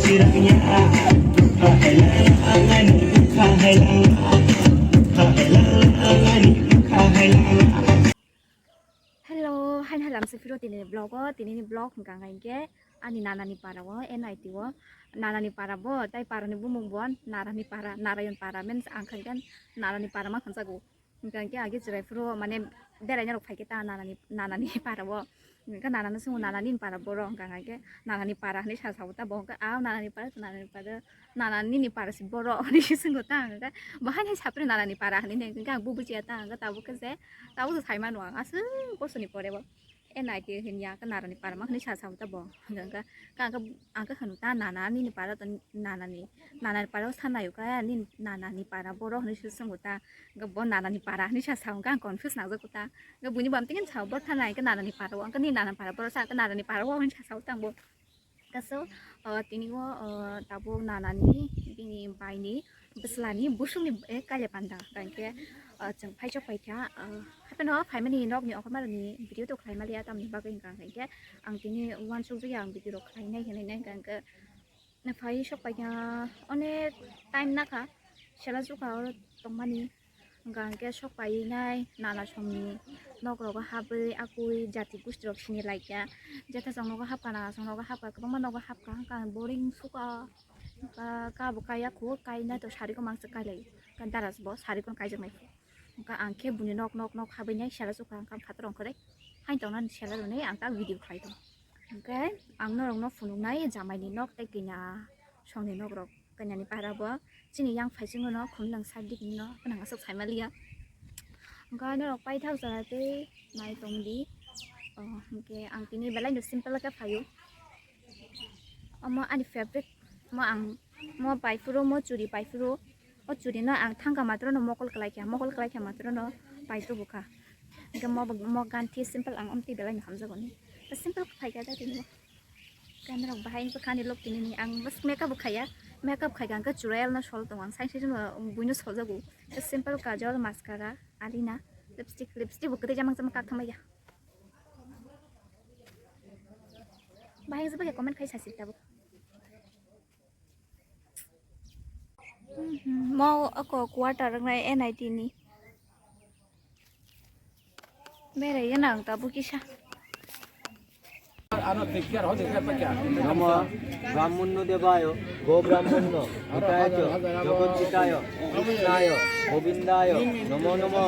Hello, hai hai làm sự video tin ini vlog hingga ngai ke ani nana ni para wo NIT wo nana ni para bo tai para ni bumung bon nara ni para narayon para men angkan kan nara ni para ma khansago hingga ke age jirai furo mane beranya rok phai ke ta nana ni para wo hingga nana ni sungu nana ni para bo ro hingga ngai ke nana ni para ni sa sa ta bo ka a nana ni para si bo ro ni sungu ta hingga bahai hai sapre nana ni para ni hingga bu bu ji ta hingga tabu ke se tabu sai ma no asu bosu ni pore bo NIT hinya kan nara ni para mak ni sa sa ta bo hingga ka angka hanuta nana ni para ta nana ni para sana yu ka ni nana ni para bo ro ni sungu ta ga bo nana ni para ni sa sa ka confuse na zo ta ga bu ni bam tin sa bo thanai ka nana ni para wo ka ni nana para bo sa ka nana ni para wo ni sa sa ta bo kaso tini wo tabo nana ni bini bai ni beslani busung ni kale panda kan ke jeng phai chok phai kya happen ho phai mani nok ni ok ma ni video to khlai ma lia tam ni ba ka kan ke ang tini wan chu ju yang video khlai nai nai kan ke na phai chok phai kya one time na kha sela ju ka tong mani gang ke chok phai nai nana somni nok ro ga habai akui jati gustrok sini like ya jata song nok hap kana song nok hap ka ma nok hap ka kan boring suka ka bukaya ko kai na to sari ko mang sa kai kan taras bo sari ko kai jang mai ka angke buni nok habai nai sela su kan kan phatrong kore hai tong nan sela ro nei ang ta video khai to okay ang no rong no funung nai jamai ni nok te kinya song ni nok ro kanya ni para bo chini yang phai sing no khun lang sa dik ni no nang asok sai malia ga no rok pai thau sa te mai tong di okay ang tini belai no simple ka phayu ama ani favorite mo pai furo mo churi pai furo o churi no ang thanga matro no mokol klai kya matro no pai tu buka ga mo ganti simple ang omti belai no hamza goni simple khai ga ta tini kan rok bahai pa khani lok tini ni ang bas makeup khai gang ka chural na sol tong ang sai sai no buino sol jago simple kajol mascara alina lipstick bukete jamang ka thamai ya bahai sa ba comment khai sa sita bu mau ako quarter ngai NIT ni mere yanang ta bu kisha নমঃ ব্রাহ্মণ্য দেবায় গো ব্রাহ্মণ্য হিতায় চ জগজ্জিতায় কৃষ্ণায় গোবিন্দায় নমো নমঃ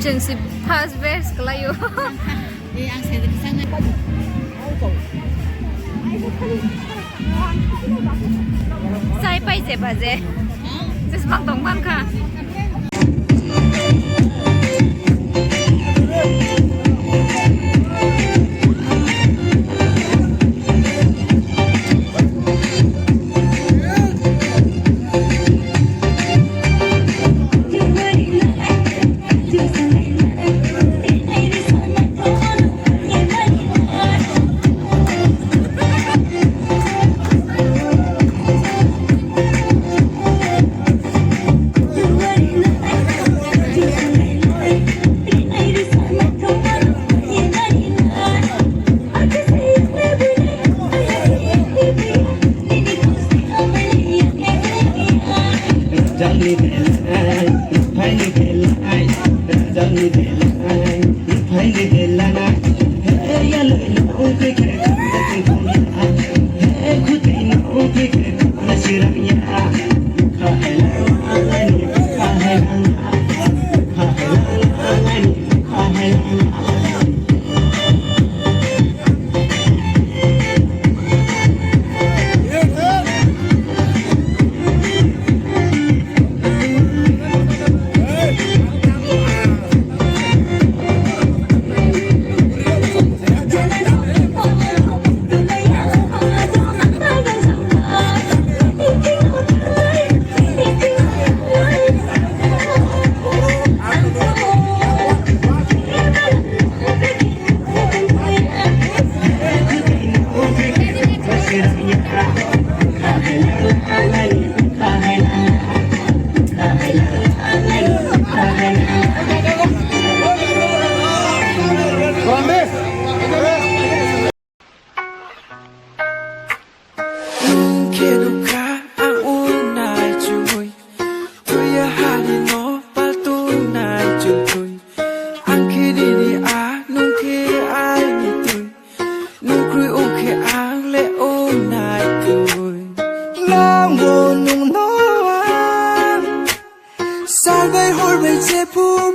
Jengsi pas vers kelayu. Ang saya dari sana. Sai pai je baje. Sis bang dong ban ka. You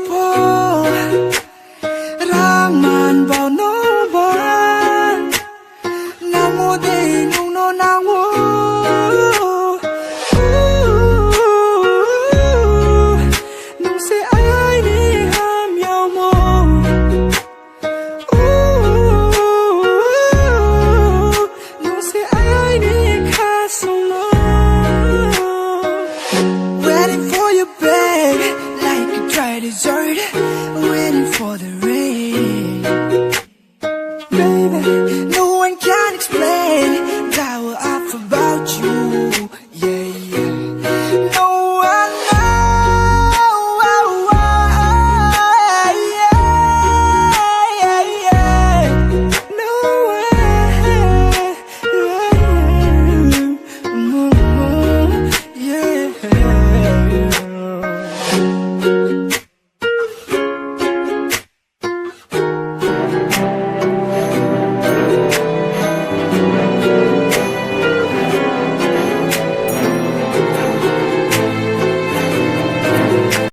po Rangman bao no ba Nang mo de nung no nang wo Nung se ai ni ham yao mo Nung se ai ni ka sung no Waiting for you, babe, like a dry dessert. Waiting for the